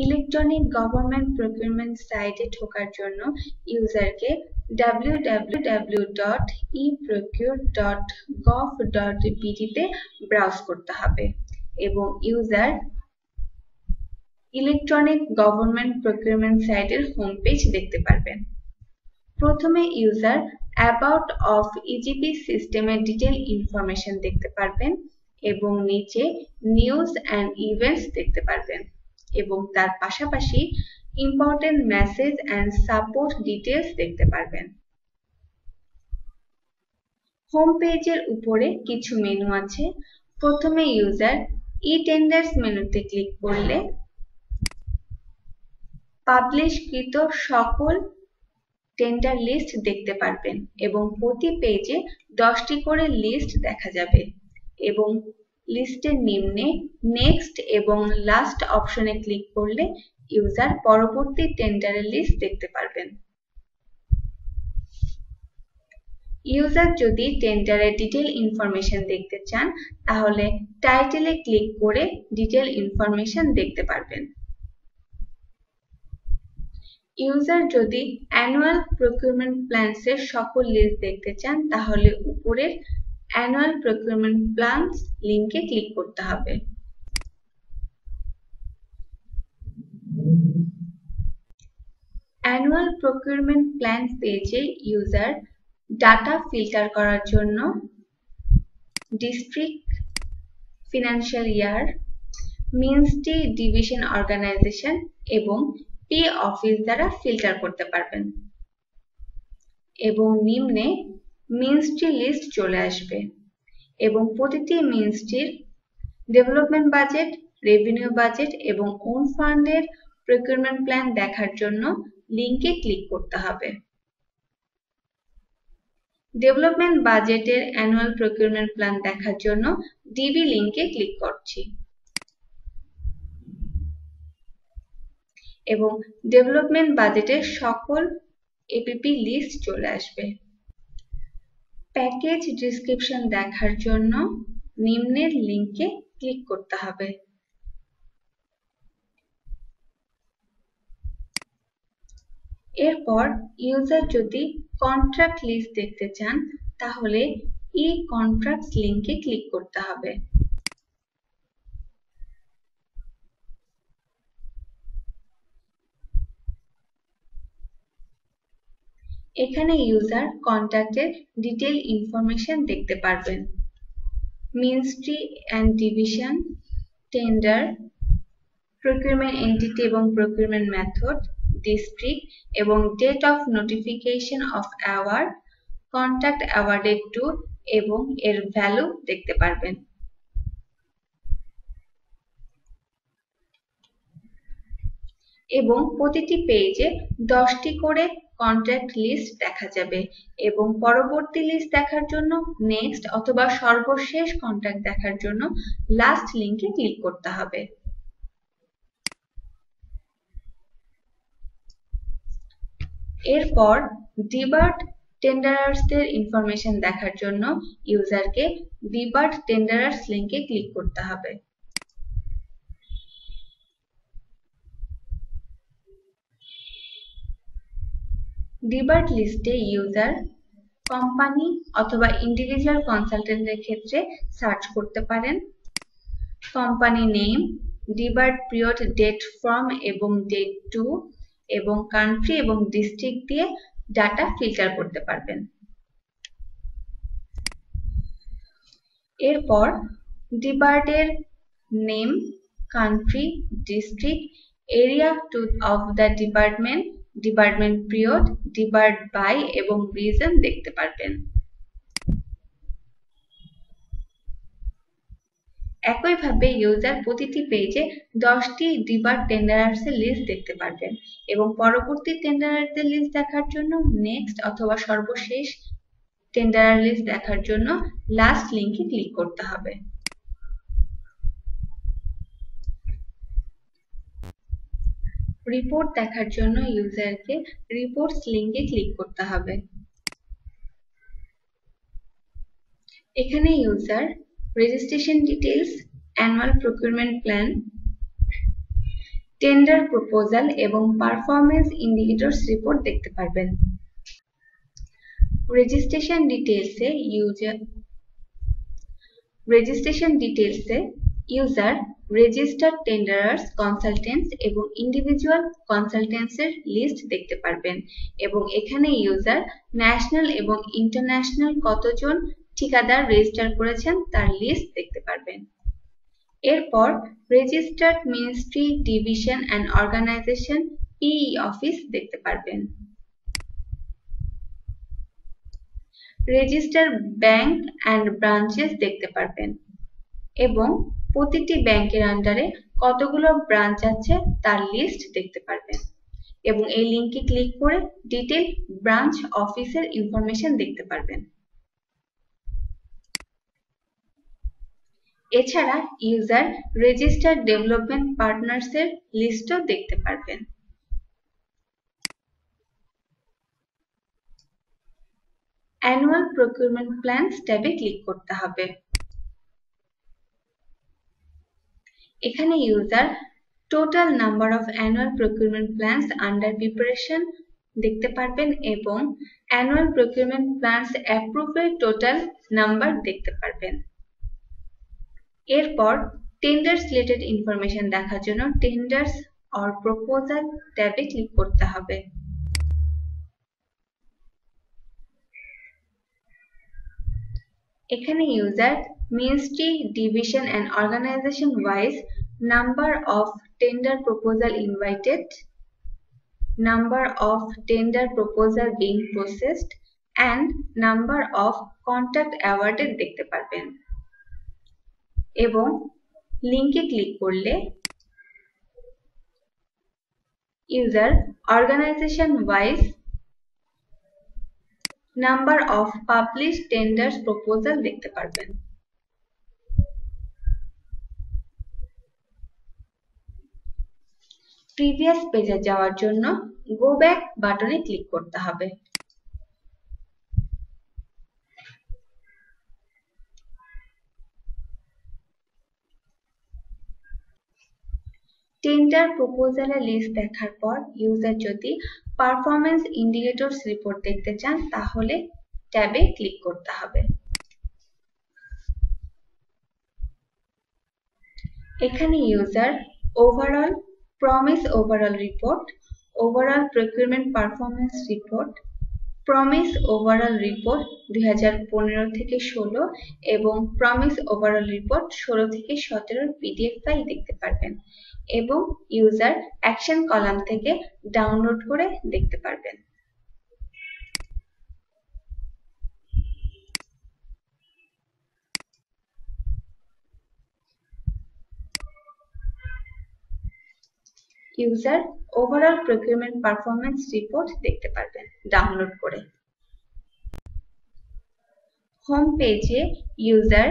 Electronic government procurement সাইটে ঢোকার জন্য ইউজারকে www.eprocure.gov.bd তে ব্রাউজ করতে হবে এবং ইউজার ইলেকট্রনিক গভর্নমেন্ট প্রকিউরমেন্ট সাইটের হোম পেজ দেখতে পারবেন। প্রথমে ইউজার অ্যাবাউট অফ ইজিপি সিস্টেমের ডিটেইল ইনফরমেশন দেখতে পারবেন এবং নিচে নিউজ অ্যান্ড ইভেন্টস দেখতে পারবেন এবং তার পাশাপাশি important message and support details দেখতে পারবেন। হোম পেজের উপরে কিছু মেনু আছে। প্রথমে ইউজার ই-টেন্ডার্স মেনুতে ক্লিক করলে পাবলিশকৃত সকল টেন্ডার লিস্ট দেখতে পারবেন এবং প্রতি পেজে 10টি করে লিস্ট দেখা যাবে এবং লিস্টের নিম্নে নেক্সট এবং লাস্ট অপশনে ক্লিক করলে ইউজার পরবর্তী টেন্ডারের লিস্ট দেখতে পারবেন। ইউজার যদি টেন্ডারের ডিটেইল ইনফরমেশন দেখতে চান তাহলে টাইটেলে ক্লিক করে ডিটেইল ইনফরমেশন দেখতে পারবেন। ইউজার যদি অ্যানুয়াল প্রকিউরমেন্ট প্ল্যানস এর সকল লিস্ট দেখতে চান তাহলে উপরের অ্যানুয়াল প্রকিউরমেন্ট প্ল্যানস লিংকে ক্লিক করতে হবে। অ্যানুয়াল প্রকিউরমেন্ট প্ল্যান পেজে ইউজার ডাটা ফিল্টার করার জন্য district, financial year, ministry, division, organisation এবং পে অফিস দ্বারা ফিল্টার করতে পারবেন এবং নিম্নে মিনিস্ট্রি লিস্ট চলে আসবে এবং প্রতিটি মিনিস্ট্রির ডেভেলপমেন্ট বাজেট, রেভিনিউ বাজেট এবং ওন ফান্ডের প্রকিউরমেন্ট প্ল্যান দেখার জন্য লিংকে ক্লিক করতে হবে। ডেভেলপমেন্ট বাজেটের অ্যানুয়াল প্রকিউরমেন্ট প্ল্যান দেখার জন্য ডিবি লিংকে ক্লিক করছি এবং ডেভেলপমেন্ট বাজেটের সকল এপিপি লিস্ট চলে আসবে। প্যাকেজ ডেসক্রিপশন দেখার জন্য নিম্নের লিংকে ক্লিক করতে হবে। এরপর ইউজার যদি কন্ট্রাক্ট লিস্ট দেখতে চান তাহলে ই কন্ট্রাক্টস লিংকে ক্লিক করতে হবে। এখানে ইউজার কন্ট্রাক্টের ডিটেইল ইনফরমেশন দেখতে পারবেন। Ministry and division, tender, procurement entity এবং প্রকিউরমেন্ট মেথড, ডিস্ট্রিক্ট এবং date of notification of award, contract awarded to এবং এর ভ্যালু দেখতে পারবেন। এবং প্রতিটি পেজে 10টি করে কন্ট্রাক্ট লিস্ট দেখা যাবে এবং পরবর্তী লিস্ট দেখার জন্য নেক্সট অথবা সর্বশেষ কন্ট্রাক্ট দেখার জন্য লাস্ট লিংকে ক্লিক করতে হবে। এরপর ডিবার্ড টেন্ডারার্সদের ইনফরমেশন দেখার জন্য ইউজারকে ডিবার্ড টেন্ডারার্স লিংকে ক্লিক করতে হবে। ডিবার্ড লিস্টে ইউজার কোম্পানি অথবা ইন্ডিভিজুয়াল কনসালটেন্টের ক্ষেত্রে সার্চ করতে পারেন। Company name, debarred period, date from এবং ডেট টু এবং কান্ট্রি এবং ডিস্ট্রিক্ট দিয়ে ডাটা ফিল্টার করতে পারবেন। এরপর ডিবার্ডের name, country, district, area of the department, department period, debarred by এবং রিজন দেখতে পারবেন। একইভাবে ইউজার প্রতিটি পেজে 10টি ডিবার্ড টেন্ডারার্সের লিস্ট দেখতে পারবেন এবং পরবর্তী টেন্ডারারদের লিস্ট দেখার জন্য নেক্সট অথবা সর্বশেষ টেন্ডারার লিস্ট দেখার জন্য লাস্ট লিংকে ক্লিক করতে হবে। রিপোর্ট দেখার জন্য ইউজারকে রিপোর্টস লিংকে ক্লিক করতে হবে। এখানে user registration details, annual procurement plan, tender proposal এবং পারফরম্যান্স ইন্ডিকেটরস রিপোর্ট দেখতে পারবেন। রেজিস্ট্রেশন ডিটেইলসে ইউজার রেজিস্টার্ড টেন্ডারার্স, কনসালটেন্টস এবং ইন্ডিভিজুয়াল কনসালটেন্টসের লিস্ট দেখতে পারবেন এবং এখানে ইউজার ন্যাশনাল এবং ইন্টারন্যাশনাল কতজন ঠিকাদার রেজিস্টার করেছেন তার লিস্ট দেখতে পারবেন। এরপর registered ministry, division and organization PE office দেখতে পারবেন। রেজিস্টার ব্যাংক অ্যান্ড ব্রাঞ্চেস দেখতে পারবেন এবং প্রতিটি ব্যাংকের আন্ডারে কতগুলো ব্রাঞ্চ আছে তার লিস্ট দেখতে পারবেন এবং এই লিঙ্কে ক্লিক করে ডিটেইল ব্রাঞ্চ অফিসের ইনফরমেশন দেখতে পারবেন। এছাড়া ইউজার রেজিস্টার্ড ডেভেলপমেন্ট পার্টনার্সের লিস্টও দেখতে পারবেন। অ্যানুয়াল প্রকিউরমেন্ট প্ল্যানস ট্যাবে ক্লিক করতে হবে। এখানে user total number of annual procurement plans under preparation দেখতে পারবেন এবং অ্যানুয়াল প্রকিউরমেন্ট প্ল্যানস অ্যাপ্রুভের টোটাল নাম্বার দেখতে পারবেন। এরপর টেন্ডার্স রিলেটেড ইনফরমেশন দেখার জন্য টেন্ডার্স অর প্রপোজাল ট্যাবে ক্লিক করতে হবে। এখানে user ministry, division and organization wise number of tender proposal invited, number of tender proposal being processed and number of contract awarded দেখতে পারবেন এবং লিঙ্কে ক্লিক করলে user organisation wise number of publish tenders proposal দেখতে পারবেন। Previous পেজে যাওয়ার জন্য গো ব্যাক বাটনে ক্লিক করতে হবে। টেন্ডার প্রপোজালের লিস্ট দেখার পর ইউজার যদি পারফরম্যান্স ইন্ডিকেটরস রিপোর্ট দেখতে চান তাহলে ট্যাবে ক্লিক করতে হবে। এখানে user overall promise overall report, overall procurement performance report, promise overall report 2015 থেকে 16 এবং প্রমিস ওভারঅল রিপোর্ট 16 থেকে 17 পিডিএফ ফাইল দেখতে পারবেন এবং ইউজার অ্যাকশন কলাম থেকে ডাউনলোড করে দেখতে পারবেন। User overall procurement performance report দেখতে পারবেন ডাউনলোড করে। হোম পেজে user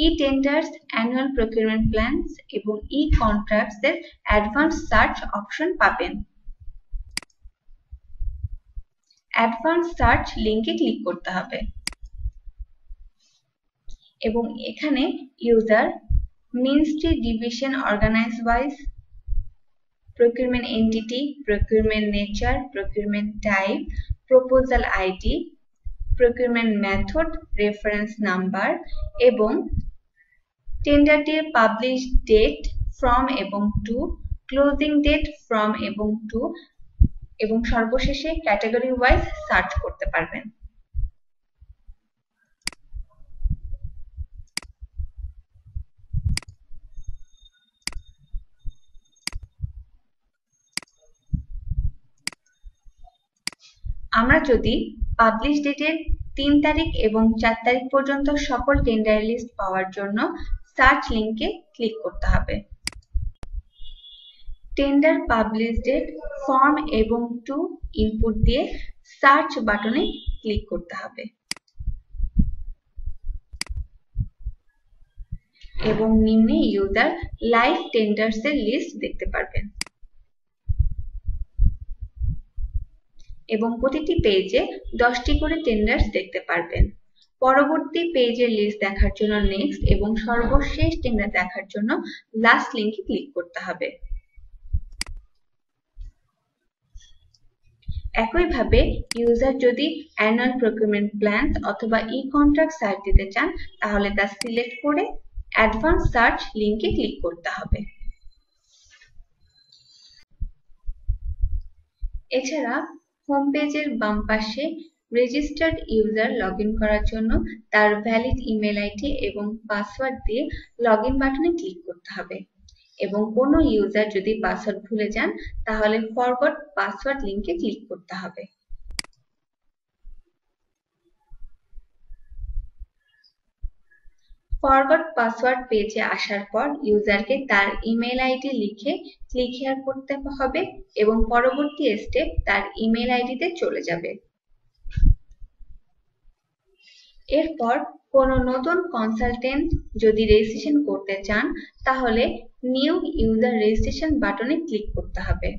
e-tenders, annual procurement plans এবং ই-কন্ট্রাক্টস এর অ্যাডভান্স সার্চ অপশন পাবেন। অ্যাডভান্স সার্চ লিঙ্কে ক্লিক করতে হবে এবং এখানে user ministry, division, organise wise, procurement entity, procurement nature, procurement type, proposal ID, procurement method, reference number এবং টেন্ডারটির পাবলিশ ডেট ফ্রম এবং টু, ক্লোজিং ডেট ফ্রম এবং টু এবং সর্বশেষে ক্যাটাগরি ওয়াইজ সার্চ করতে পারবেন। আমরা যদি পাবলিশ ডেটের 3 তারিখ এবং 4 তারিখ পর্যন্ত সকল টেন্ডার লিস্ট পাওয়ার জন্য সার্চ লিঙ্কে ক্লিক করতে হবে। টেন্ডার পাবলিশ ডেট ফর্ম এবং টু ইনপুট দিয়ে সার্চ বাটনে ক্লিক করতে হবে এবং নিম্নে ইউজার লাইভ টেন্ডার্স এর লিস্ট দেখতে পারবেন এবং প্রতিটি পেজে 10টি করে টেন্ডার্স দেখতে পারবেন। পরবর্তী পেজের লিস্ট দেখার জন্য নেক্সট এবং সর্বশেষ টেন্ডার দেখার জন্য লাস্ট লিঙ্কে ক্লিক করতে হবে। একইভাবে ইউজার যদি অ্যানুয়াল প্রকিউরমেন্ট প্ল্যান অথবা ই-কন্ট্রাক্ট সার্চ দিতে চান তাহলে তা সিলেক্ট করে অ্যাডভান্স সার্চ লিংকে ক্লিক করতে হবে। এছাড়া হোম পেজের বাম পাশে রেজিস্টার্ড ইউজার লগইন করার জন্য তার ভ্যালিড ইমেল আইডি এবং পাসওয়ার্ড দিয়ে লগইন বাটনে ক্লিক করতে হবে এবং কোনো ইউজার যদি পাসওয়ার্ড ভুলে যান তাহলে ফরগট পাসওয়ার্ড লিংকে ক্লিক করতে হবে। ফরগট পাসওয়ার্ড পেজে আসার পর ইউজারকে তার ইমেল আইডি লিখে ক্লিক হেয়ার করতে হবে এবং পরবর্তী স্টেপ তার ইমেল আইডিতে চলে যাবে। এরপর কোনো নতুন কনসালটেন্ট যদি রেজিস্ট্রেশন করতে চান তাহলে নিউ ইউজার রেজিস্ট্রেশন বাটনে ক্লিক করতে হবে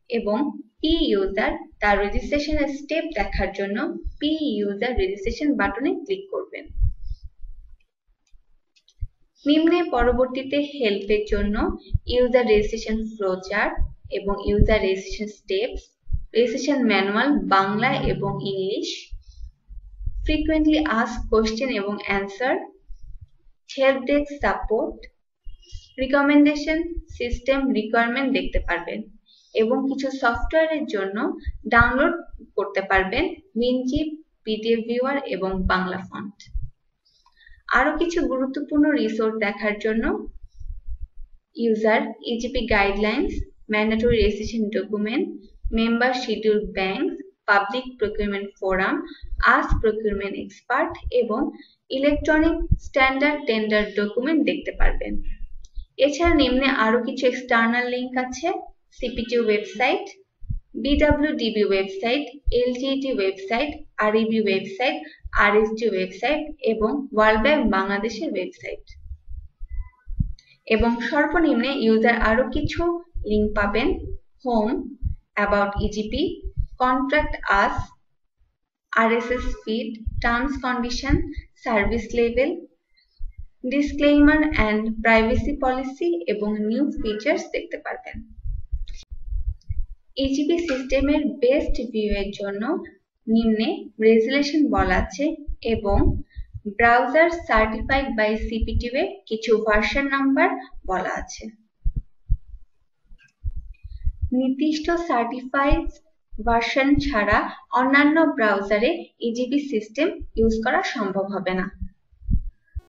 এবং পি ইউজার তার রেজিস্ট্রেশনের স্টেপ দেখার জন্য পি ইউজার রেজিস্ট্রেশন বাটনে ক্লিক করবেন। নিম্নে পরবর্তীতে হেল্পের জন্য ইউজার রেজিস্ট্রেশন ফ্লোচার্ট এবং user registration steps, registration manual Bangla এবং ইংলিশ, frequently asked question এবং answer, help desk support, recommendation system requirement দেখতে পারবেন এবং কিছু সফটওয়্যারের জন্য ডাউনলোড করতে পারবেন উইনজিপ, পিডিএফ ভিউয়ার এবং বাংলা ফন্ট। আরো কিছু গুরুত্বপূর্ণ রিসোর্স দেখার জন্য user EGP guidelines, mandatory registration document, member schedule bank, public procurement forum, ask procurement expert এবং ইলেকট্রনিক স্ট্যান্ডার্ড টেন্ডার ডকুমেন্ট দেখতে পারবেন। এছাড়া নিম্নে আরো কিছু এক্সটার্নাল লিংক আছে, CPTU website, BWDB website, LTET website, REB website, RST website এবং world bank বাংলাদেশের ওয়েবসাইট। এবং সর্বনিম্নে ইউজার আরো কিছু লিংক পাবেন, home, about EGP, contract us, RSS feed, terms condition, service level, disclaimer and privacy policy এবং new features দেখতে পারবেন। ইজিপি সিস্টেমের বেস্ট ভিউ এর জন্য নিম্নে রেজুলেশন বলা আছে এবং ব্রাউজার সার্টিফাইড বাই সিপিটিউ এর কিছু ভার্সন নাম্বার বলা আছে। নির্দিষ্ট সার্টিফাইড ভার্সন ছাড়া অন্যান্য ব্রাউজারে ইজিপি সিস্টেম ইউজ করা সম্ভব হবে না।